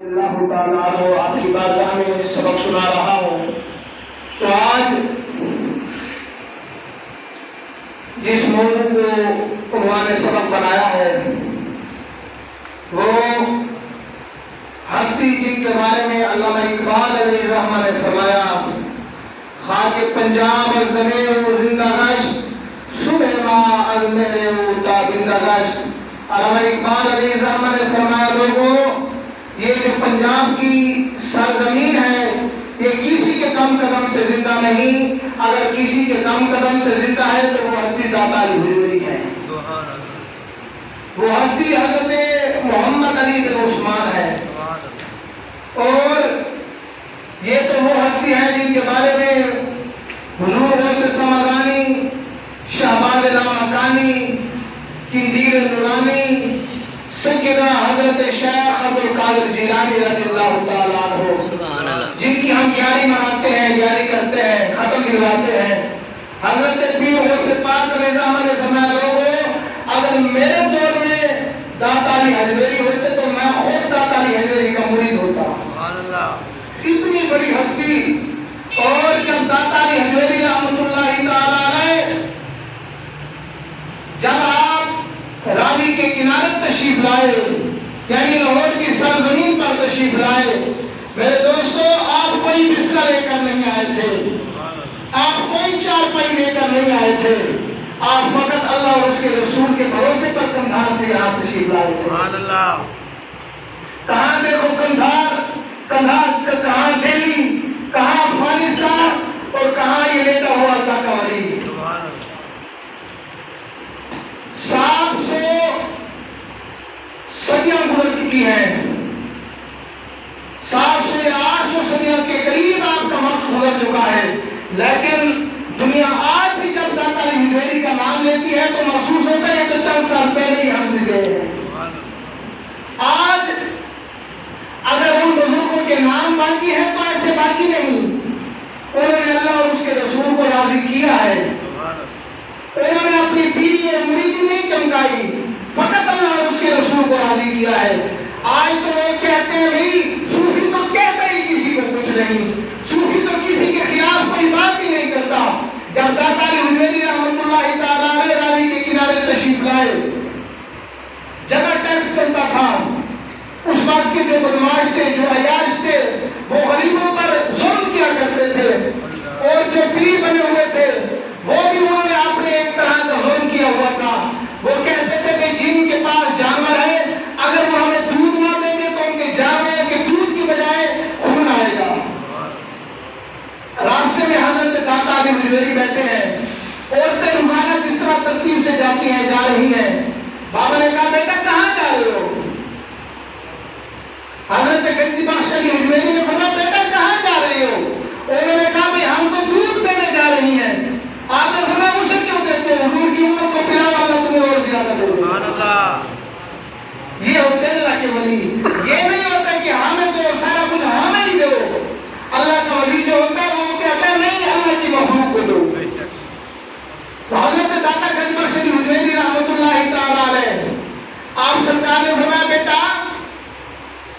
اللہ تعالیٰ آپ کی بارگاہ میں سبق سنا رہا ہوں. تو آج جس موضوع کو عنوان سبق بنایا ہے وہ ہستی جن کے بارے میں علامہ اقبال علیہ الرحمہ نے فرمایا: خاک پنجاب از دمے و زندہ گشت صبح ما از مہر و تابندہ گشت. علامہ اقبال علیہ الرحمہ نے فرمایا، لوگوں یہ جو پنجاب کی سرزمین ہے یہ کسی کے کم قدم سے زندہ نہیں. اگر کسی کے کم قدم سے زندہ ہے تو وہ ہستی داتا علی حجویری ہے. وہ ہستی حضرت محمد علی بن عثمان ہے. اور یہ تو وہ ہستی ہے جن کے بارے میں حضور غوث سمدانی، شہباز لامکانی، قندیل نورانی، سیدنا حضرت شیخ عبدالقادر جیلانی رضی اللہ تعالیٰ عنہ، جن کی ہم گیاری مناتے ہیں، گیاری کرتے ہیں، ختم دلواتے ہیں. حضرت پیر غوث پاک علیہ السلام نے فرمایا، لوگوں اگر میرے دور میں داتا علی حجویری ہوتے تو میں خود داتا علی حجویری کا مرید ہوتا. اتنی بڑی ہستی. اور جب داتا علی حجویری رحمۃ اللہ تعالیٰ علیہ جب آپ راوی کے کنارے تشریف لائے، یعنی لاہور کی سرزمین پر تشریف لائے، میرے دوستو آپ کوئی بستر لے کر نہیں آئے تھے، آپ کوئی چارپائی لے کر نہیں آئے تھے، آپ فقط اللہ اور اس کے رسول کے بھروسے پر کندھار سے یہاں تشریف لائے تھے. کہاں دیکھو کندھار، کہاں دہلی، کہاں افغانستان، اور کہاں یہ لیتا ہوا اللہ کا ولی. 700 صدیاں گزر چکی ہیں، 700 یا 800 صدیوں کے قریب آپ کا وقت گزر چکا ہے، لیکن دنیا آج بھی جب داتا علی حجویری کا نام لیتی ہے تو محسوس ہوتا ہے تو چند سال پہلے ہی ہم سے گئے ہیں. آج اگر ان بزرگوں کے نام باقی ہیں تو ایسے باقی نہیں. انہوں نے اللہ اور اس کے رسول کو راضی کیا ہے. انہوں نے اپنی پیری مریدی نہیں چمکائی، فقط اللہ اور اس کے رسول کو راضی کیا ہے. آج تو لوگ کہتے ہیں بھئی صوفی تو کہتا ہی کسی کو کچھ نہیں، صوفی تو کسی کے خلاف کوئی بات ہی نہیں کرتا. جب داتا علی حجویری رحمۃ اللہ تعالیٰ علیہ راوی کے کنارے تشریف لائے، جگہ ٹیکس چلتا تھا. اس وقت کے جو بدماش تھے، جو عیاش تھے، وہ غریبوں پر ظلم کیا کرتے تھے، اور جو پیر بنے ہوئے تھے وہ بھی انہوں نے اپنے ایک طرح کا ظلم کیا ہوا تھا. وہ کہتے تھے کہ جن کے پاس جانور ہے اگر وہ ہمیں دودھ نہ دیں گے تو ان کے جانوروں کے دودھ کی بجائے خون آئے گا. راستے میں حضرت داتا علی حجویری بیٹھے ہیں، عورتیں روزانہ جس طرح ترتیب سے جاتی ہیں جا رہی ہیں. بابا نے کہا بیٹا کہاں جا رہے ہو؟ حضرت گنجی بخش علی حجویری نے فرمایا بیٹا کہاں جا رہے ہو؟ انہوں نے کہا بھئی ہم تو دودھ دینے جا رہی ہیں. آپ نے فرمایا اسے کیوں دیتے ہو؟ حضور کی امت کو پلاؤ، اللہ تمہیں اور زیادہ دے گا. یہ ہوتے ہیں اللہ کے ولی. یہ نہیں ہوتا کہ ہمیں تو سارا کچھ ہمیں ہی دو. اللہ کا ولی جو ہوتا ہے وہ کہتا ہے نہیں اللہ کی مخلوق کو دو. تو حضرت داتا گنج بخش علی حجویری رحمۃ اللہ تعالیٰ علیہ آپ سرکار نے فرمایا بیٹا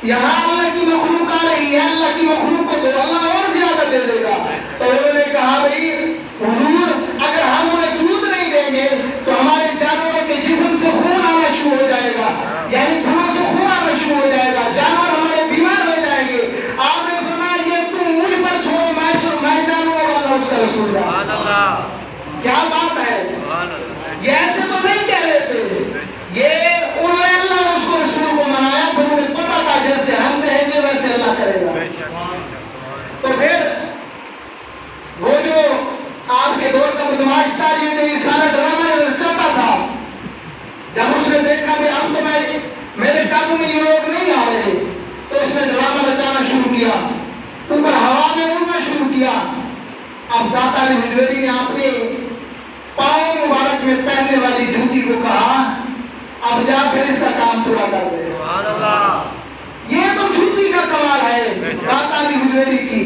یہاں اللہ کی مخلوق آ رہی ہے، اللہ کی مخلوق کو دو، اللہ اور زیادہ دے دے گا. تو انہوں نے کہا بھئی حضور اگر ہم انہیں دودھ نہیں دیں گے تو ہمارے جانوروں کے جسم سے خون آنا شروع ہو جائے گا، یعنی تھنوں سے خون آنا شروع ہو جائے گا، جانور ہمارے بیمار ہو جائیں گے. آپ نے فرمایا یہ تم مجھ پر چھوڑو، میں جانوں اور اللہ اس کا رسول جانو. کیا بات ہے! یہ ایسے تو نہیں کہہ رہے تھے، یہ انہوں نے اللہ اور اس کو رسول کو منایا. پھر انہیں پتا تھا جیسے ہم کہیں گے ویسے اللہ کرے گا. تو پھر وہ جو آپ کے دور کا بدماش تھا، یہ جو سارا ڈرامہ چلتا تھا، جب اس نے دیکھا کہ اب تو میرے قابو میں یہ لوگ نہیں آ رہے تو اس نے ڈرامہ رچانا شروع کیا، اوپر ہوا میں اڑنا شروع کیا. اب داتا علی حجویری نے اپنے پاؤں مبارک میں پہننے والی جوتی کو کہا اب جا پھر اس کا کام پورا کر دے. یہ تو جوتی کا کمال ہے داتا علی حجویری کی.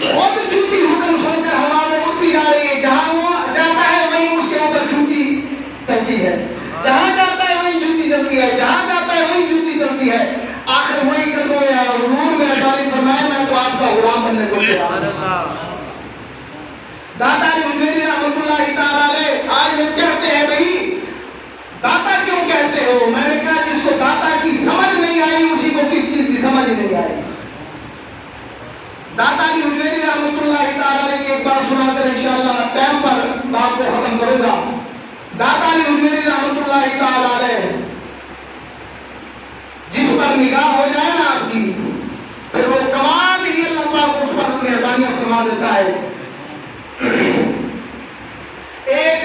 خود جوتی حکم سن کر ہوا میں اڑتی جا رہی ہے، جہاں وہ جاتا ہے وہیں اس کے اوپر جوتی چلتی ہے، جہاں جاتا ہے وہیں جوتی چلتی ہے، جہاں جاتا ہے وہیں جوتی چلتی ہے. آخر وہی قدموں میں کرنے کو تیار ہے۔ داتا علی حجویری رحمۃ اللہ تعالیٰ علیہ آج لوگ کہتے ہیں بھائی داتا کیوں کہتے ہو؟ میں نے کہا جس کو داتا کی سمجھ نہیں آئی اسی کو کس چیز کی سمجھ نہیں آئی۔ داتا علی حجویری رحمۃ اللہ تعالیٰ علیہ کی ایک بات سنا کر انشاءاللہ ٹائم پر بات کو ختم کروں گا۔ داتا علی حجویری رحمۃ اللہ تعالیٰ علیہ جس پر نگاہ ہو جائے نا آپ کی پھر وہ کمال ہی اللہ پاک اس پر مہربانیاں فرما دیتا ہے۔ ایک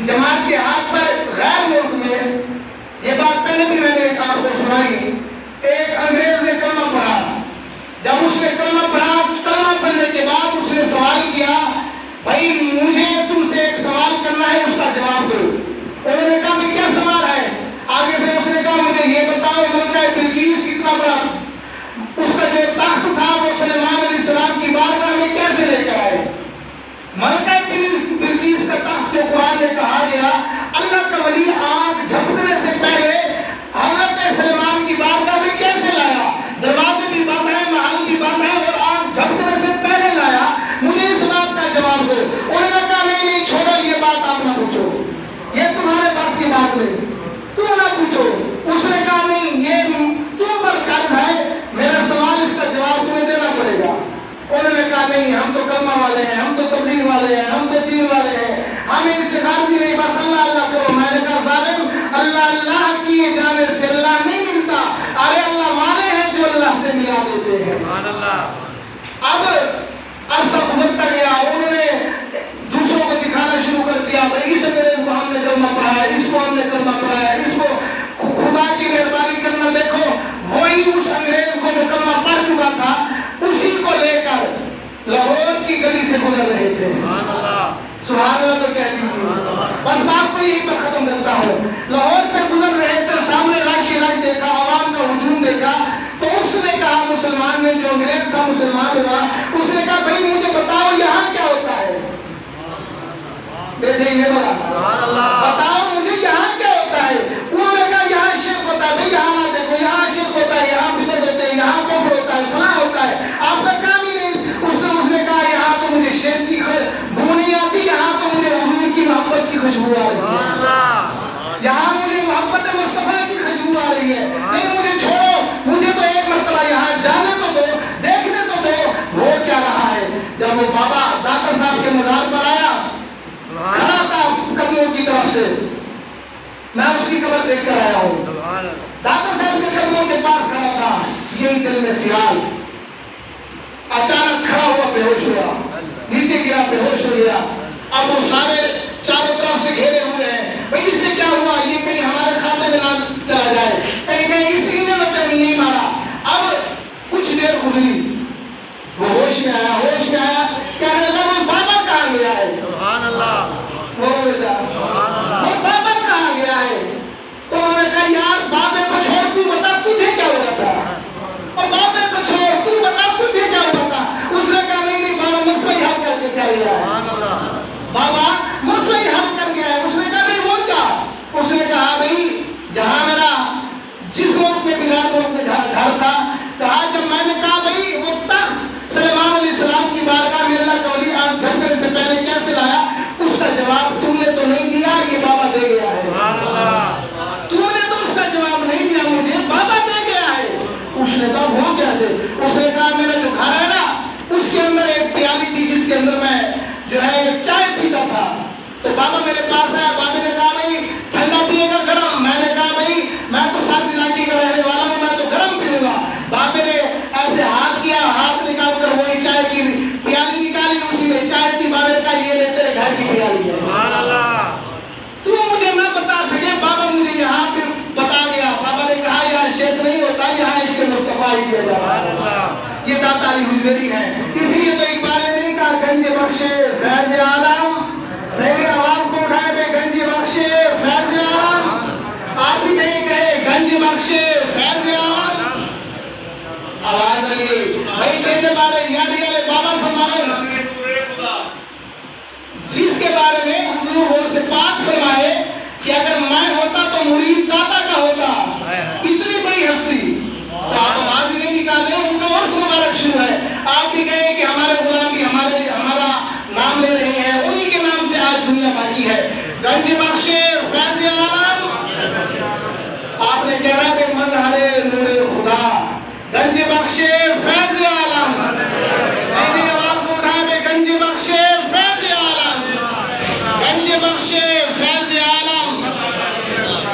جماعت کے ہاتھ پر غیر ملک میں یہ بات پہلے بھی میں نے آپ کو سنائی، ایک انگریز نے کلمہ پڑھا۔ جب اس نے کلمہ پڑھا، کلمہ پڑھنے کے بعد اس نے سوال کیا بھائی مجھے تم سے ایک سوال کرنا ہے، اس کا جواب دو۔ انہوں نے کہا کہ کیا سوال ہے؟ آگے سے اس نے کہا مجھے یہ بتاؤ ملکہ بلقیس کتنا بڑا اس کا جو تخت تھا وہ سلیمان علیہ السلام کی بارگاہ میں کیسے لے کر آئے؟ ملکہ بلقیس کا تخت جو قرآن میں کہا گیا اللہ کا ولی آنکھ جھپکنے سے پہلے حضرت سلیمان کی بارگاہ میں کیسے لایا؟ دروازے بھی بند ہے، محل بھی بند ہے اور آنکھ جھپکنے سے پہلے لایا۔ مجھے اس بات کا جواب دو۔ انہوں نے کہا نہیں چھوڑو یہ بات آپ نہ پوچھو، یہ تمہارے پاس کی بات نہیں، تم نہ پوچھو۔ اس نے کہا نہیں یہ تم پر قرض ہے، میرا سوال اس کا جواب تمہیں دینا پڑے گا۔ انہوں نے کہا نہیں ہم تو کلمہ والے ہیں، ہم تو تبلیغ والے ہیں، ہم تو دین والے ہیں، ہمیں اس سے غرض ہی نہیں، بس اللہ اللہ کرو۔ میں نے کہا ظالم اللہ اللہ کیے جانے سے اللہ نہیں ملتا، ارے اللہ والے ہیں جو اللہ سے ملا دیتے ہیں۔ اب عرصہ گزرتا گیا، انہوں نے دوسروں کو دکھانا شروع کر دیا بھائی اس انگریز کو ہم نے کلمہ پڑھایا، اس کو ہم نے کلمہ پڑھایا، اس کو خدا کی مہربانی کرنا دیکھو وہی اس انگریز کو جو کلمہ پڑھ چکا تھا اسی کو لے کر لاہور کی گلی سے گزر رہے تھے۔ سبحان اللہ تو کہہ دیجیے، بس بات کو یہی پر ختم کرتا ہوں۔ لاہور سے گزر رہے تھے، سامنے رش دیکھا، عوام کا ہجوم دیکھا، تو اس نے کہا مسلمان نے جو انگریز تھا مسلمان ہوا، اس نے کہا بھائی مجھے بتاؤ یہاں کیا ہوتا ہے؟ یہ بتاؤ مجھے یہاں کیا ہوتا ہے؟ انہوں نے کہا یہاں شرک ہوتا ہے۔ بھائی یہاں نہ دیکھو، یہاں شرک ہوتا ہے، یہاں بدعت ہوتے ہیں، یہاں کفر ہوتا ہے، فلاں ہوتا ہے، آپ کا کام ہی نہیں۔ اس نے کہا یہاں تو مجھے شرک کی بو نہیں آتی، یہاں تو مجھے حضور کی محبت کی خوشبو آ رہی ہے، یہاں مجھے محبت مصطفیٰ کی خوشبو آ رہی ہے۔ نہیں مجھے چھوڑو، مجھے تو ایک مرتبہ یہاں جانے تو دو، دیکھنے تو دو وہ کیا رہا ہے۔ جب وہ بابا داتا صاحب کے مزار پر آیا، کھڑا تھا قدموں کی طرف سے، میں اس کی قبر دیکھ کر آیا ہوں، داتا صاحب کے قدموں کے پاس کھڑا تھا، یہی دل میں خیال، اچانک کھڑا ہوا بے ہوش ہوا، نیچے گرا بے ہوش ہو گیا۔ اب وہ سارے چاروں طرف سے گھیرے ہوئے ہیں، بھئی اس سے کیا ہوا؟ یہ کہیں ہمارے کھاتے میں نہ چلا جائے، کہیں اسی نے نہیں مارا۔ اب کچھ دیر گزری، وہ ہوش میں آیا، کہنے لگا وہ بابا کہاں گیا ہے؟ وہ بابا کہاں گیا ہے؟ تو انہوں نے کہا یار بابے کو چھوڑ تو بتا تجھے کیا ہوا تھا، اور بابے کو چھوڑ تو بتا تجھے کیا ہوا تھا۔ اس نے کہا نہیں بابا مسئلہ ہی حل کر کے کیا گیا ہے، بابا مسئلہ ہی حل کر گیا ہے۔ اس نے کہا نہیں وہ کیا؟ اس نے کہا بھائی جہاں میرا جس ملک میں بلاد ملک میں گھر تھا، کہا جب میں نے کہا بھائی وہ تخت سلیمان علیہ السلام کی بارگاہ میں اللہ کا ولی آنکھ جھپکنے سے پہلے کیسے لایا؟ اس کا جواب تم نے تو نہیں دیا، یہ بابا دے گیا ہے۔ تم نے تو اس کا جواب نہیں دیا، مجھے بابا دے گیا ہے۔ اس نے کہا وہ کیسے؟ اس نے کہا میرا جو گھر ہے نا اس کے اندر ایک پیالی تھی جس کے اندر میں جو ہے چائے پیتا تھا، تو بابا میرے پاس آیا، بابا نے کہا بھائی ٹھنڈا پیے گا گرم؟ میں نے کہا بھائی میں تو سرد علاقے کا رہنے والا ہوں، میں تو گرم پیوں گا۔ بابے نے ایسے ہاتھ کیا، ہاتھ نکال کر وہی چائے کی پیالی نکالی، اسی میں چائے تھی۔ بابا نے کہا یہ لے تیرے گھر کی پیالی ہے، تو مجھے نہ بتا سکے، بابا مجھے یہاں پہ بتا گیا۔ بابا نے کہا یہاں شرک نہیں ہوتا، یہاں عشق مصطفیٰ ہی کیا جاتا ہے۔ یہ داتا علی حجویری ہے، اسی لیے تو اقبال نے نہیں کہا گنج بخش فیض عالم، نہیں آواز کو اٹھائے بے گنج بخش فیض عالم، آپ ہی نہیں کہے گنج بخش فیض عالم، آواز علی بھائی کہنے بارے یاد یاد بابا فرمائے جس کے بارے میں حضور وہ سے پاک فرمائے کہ اگر میں ہوتا تو مرید داتا کا ہوتا، اتنی بڑی ہستی، تو آپ آواز ہی نہیں نکالے، ان کا عرص مبارک شروع ہے۔ آپ گنج بخش فیض عالم. آپ نے کہہ رہا کہ مظہر نور خدا گنج بخش فیض عالم. میری آواز کو اٹھا کے گنج بخش فیض عالم. گنج بخش فیض عالم.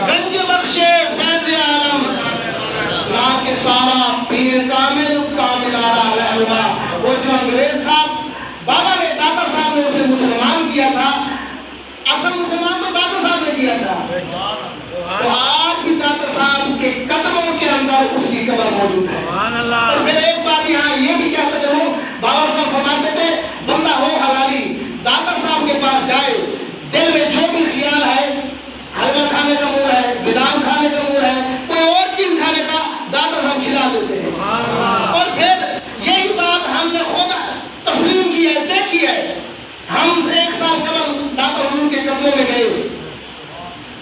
گنج بخش فیض عالم. نام کے سارا پیر کامل کامل آرا رہنما. وہ جو انگریز تھا بابا نے داتا صاحب نے اسے مسلمان کیا تھا. اصل مسلمان تو داتا صاحب نے کیا تھا. تو آج بھی داتا صاحب کے قدموں کے اندر اس کی قبر موجود ہے. اور پھر ایک بات یہاں یہ بھی کہتا چلوں بابا صاحب فرماتے تھے بندہ ہو حلالی داتا صاحب کے پاس جائے دل میں جو بھی خیال ہے حلوہ کھانے کا موڈ ہے بادام کھانے کا موڈ ہے کوئی اور چیز کھانے کا داتا صاحب کھلا دیتے ہیں. اور پھر یہی بات ہم نے خود تسلیم کی ہے دیکھی ہے. ہم سے ایک سال قبل داتا حضور کے قدموں میں گئے.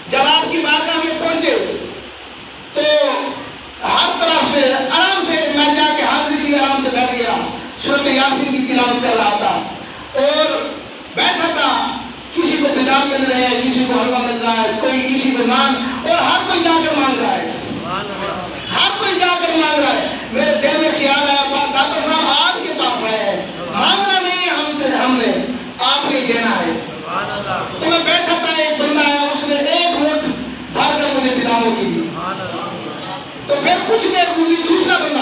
جب آپ کی بارگاہ میں پہنچے تو ہر طرف سے آرام سے میں جا کے حاضری لی آرام سے بیٹھ گیا. سورۃ یاسین کی تلاوت کر رہا تھا اور بیٹھا تھا. کسی کو بادام مل رہے ہیں کسی کو حلوہ مل رہا ہے کوئی کسی کو نان اور ہر کوئی جا کر مانگ رہا ہے. ہر کوئی جا کر مانگ رہا ہے. میرے دل میں خیال آیا داتا صاحب آپ کے پاس آئے ہیں مانگنا نہیں ہے ہم سے ہم نے آپ نے دینا ہے. تو میں بیٹھا تھا ایک بندہ آیا اس نے ایک منٹ بھر کر مجھے باداموں کی دی. تو پھر کچھ دیر گزری دوسرا بندہ